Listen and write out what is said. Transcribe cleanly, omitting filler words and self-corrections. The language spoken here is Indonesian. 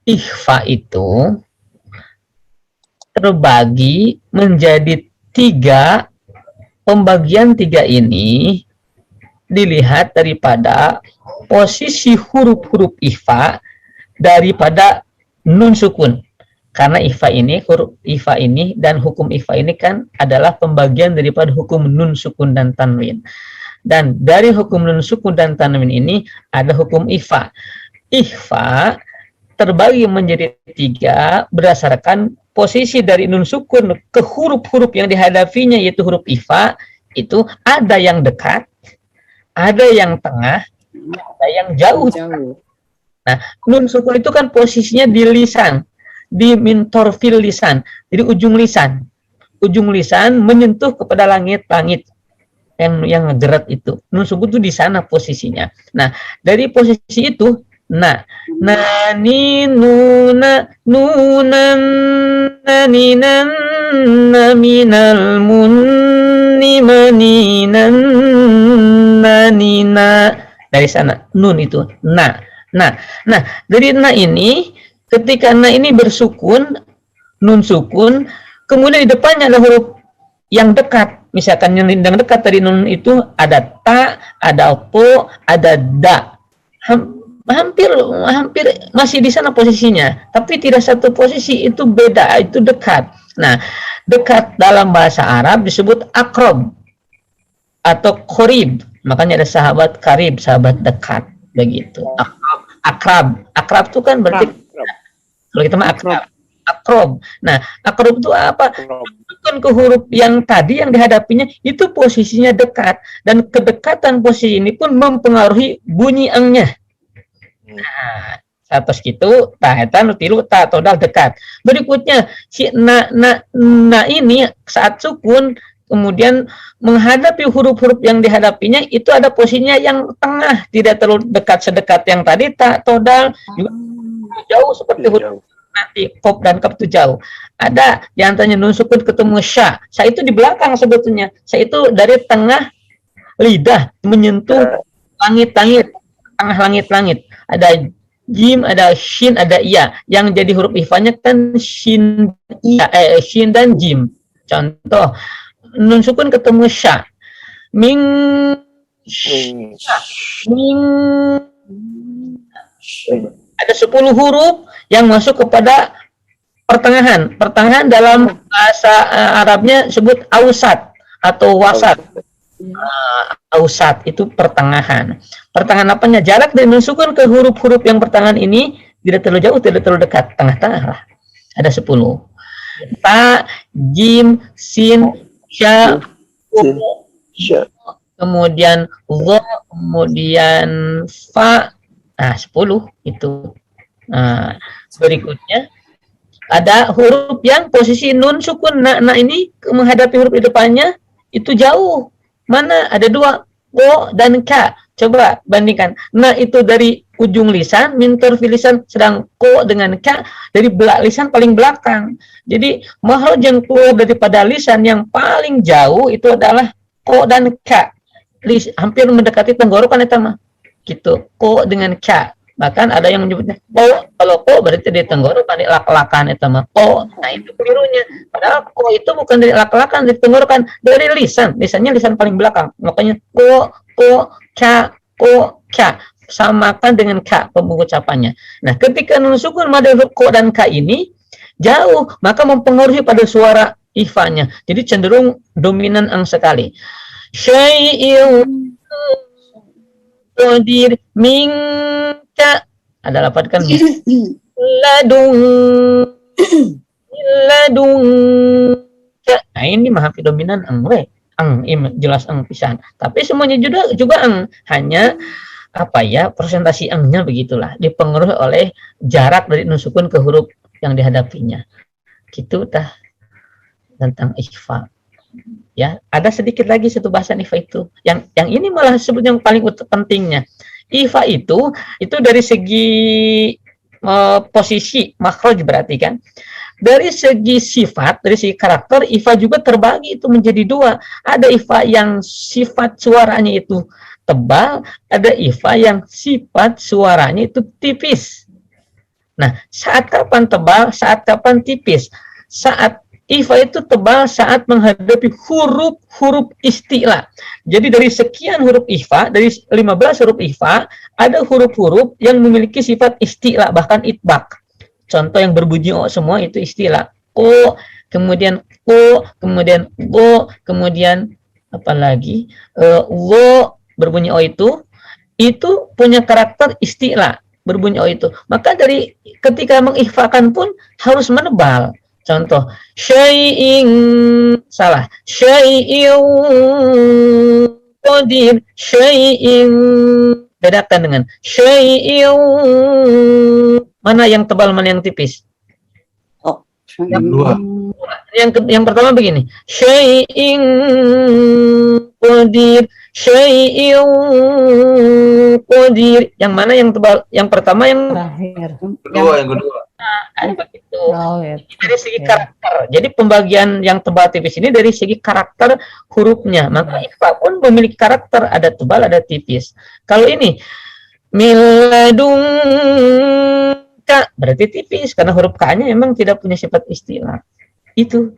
Ikhfa itu terbagi menjadi tiga. Pembagian tiga ini dilihat daripada posisi huruf-huruf ikhfa daripada nun sukun. Karena ikhfa ini, huruf ikhfa ini dan hukum ikhfa ini kan adalah pembagian daripada hukum nun sukun dan tanwin. Dan dari hukum nun sukun dan tanwin ini ada hukum ikhfa. Ikhfa terbagi menjadi tiga berdasarkan posisi dari nun sukun ke huruf-huruf yang dihadapinya, yaitu huruf ikhfa. Itu ada yang dekat, ada yang tengah, ada yang jauh. Nah, nun sukun itu kan posisinya di lisan, di mintorfil lisan, jadi ujung lisan. Ujung lisan menyentuh kepada langit-langit yang ngejerat itu. Nun sukun itu di sana posisinya. Nah, dari posisi itu nani nuna nunan naninan naminal munni maninan nanina, dari sana nun itu nah dari ini ketika ini bersukun, nun sukun, kemudian di depannya ada huruf yang dekat, misalkan yang dekat dari nun itu ada ta, ada po, ada da, hampir masih di sana posisinya, tapi tidak satu posisi, itu beda, itu dekat. Nah, dekat dalam bahasa Arab disebut akrob atau korib, makanya ada sahabat karib, sahabat dekat, begitu. Akrab itu kan berarti kalau kita mah akrob. Nah, akrob itu apa? Bukan ke huruf yang tadi yang dihadapinya itu posisinya dekat, dan kedekatan posisi ini pun mempengaruhi bunyi angnya. Nah, atas gitu tahetan tilu ta todal dekat. Berikutnya si na ini saat sukun kemudian menghadapi huruf-huruf yang dihadapinya itu ada posisinya yang tengah, tidak terlalu dekat sedekat yang tadi ta todal, juga jauh seperti huruf nanti kop dan kap itu jauh. Ada di antaranya nun sukun ketemu sya. Sya itu di belakang sebetulnya. Sya itu dari tengah lidah menyentuh langit-langit, tengah langit-langit. Ada jim, ada shin, ada iya. Yang jadi huruf ikhfanya kan shin, iya, shin dan jim. Contoh, nun sukun ketemu sya. Ming, ming. Ada 10 huruf yang masuk kepada pertengahan. Pertengahan dalam bahasa Arabnya sebut ausat atau wasat. Ausat itu pertengahan. Pertengahan apanya? Jarak dari nun sukun ke huruf-huruf yang pertengahan ini tidak terlalu jauh, tidak terlalu dekat, tengah-tengah lah. Ada 10. Ta, jim, sin, sya, kemudian dha, kemudian fa. Nah, 10 itu. Nah, berikutnya ada huruf yang posisi nun sukun na ini menghadapi huruf di depannya itu jauh. Mana? Ada 2, ko dan ka. Coba bandingkan. Nah, itu dari ujung lisan, mintorfil lisan, sedang ko dengan ka dari lisan paling belakang. Jadi, makhraj yang keluar daripada lisan yang paling jauh itu adalah ko dan ka. Hampir mendekati tenggorokan itu mah. Gitu. Ko dengan ka. Bahkan ada yang menyebutnya ko. Kalau ko berarti di tenggorokan, di lak-lakan itu mah ko. Nah, itu kelirunya. Padahal ko itu bukan dari lak-lakan, dari tenggorokan, dari lisan. Lisannya lisan paling belakang. Makanya ko, ka, ko, ka. Samakan dengan ka pengucapannya. Nah, ketika nun sukun mad ko dan ka ini jauh, maka mempengaruhi pada suara ikhfanya. Jadi cenderung dominan ang sekali. Syai'il qadir minka, ada lafaz kan ladung. Nah, ini mahafi dominan ang jelas ang pisan. Tapi semuanya juga ang, hanya apa ya, presentasi angnya begitulah, dipengaruhi oleh jarak dari nun sukun ke huruf yang dihadapinya. Gitu tah tentang ikhfa. Ya, ada sedikit lagi satu bahasan ikhfa itu. Yang ini malah sebetulnya yang paling pentingnya. Ikhfa itu dari segi posisi makhraj berarti kan. Dari segi sifat, dari segi karakter, ikhfa juga terbagi itu menjadi 2. Ada ikhfa yang sifat suaranya itu tebal, ada ikhfa yang sifat suaranya itu tipis. Nah, saat kapan tebal, saat kapan tipis? Saat ifa itu tebal saat menghadapi huruf-huruf isti'la. Jadi dari sekian huruf ifa, dari 15 huruf ifa, ada huruf-huruf yang memiliki sifat isti'la, bahkan itbak. Contoh yang berbunyi o semua itu isti'la. O, kemudian o, kemudian go, kemudian apa lagi? Wo berbunyi o itu punya karakter isti'la, berbunyi o itu. Maka dari ketika mengikhfakan pun harus menebal. Contoh, syai'in, salah, syai'in qadir, syai'in, bedakan dengan syai'in, mana yang tebal, mana yang tipis. Oh, Yang pertama begini, syai'in qadir, syai'in qadir. Yang mana yang tebal? Yang pertama, yang Terakhir. Yang kedua. begitu. Oh, ya. Dari segi karakter. Jadi pembagian yang tebal tipis ini dari segi karakter hurufnya. Maka ikhfa pun memiliki karakter, ada tebal, ada tipis. Kalau ini miladun ka berarti tipis karena huruf K-nya memang tidak punya sifat istilah. Itu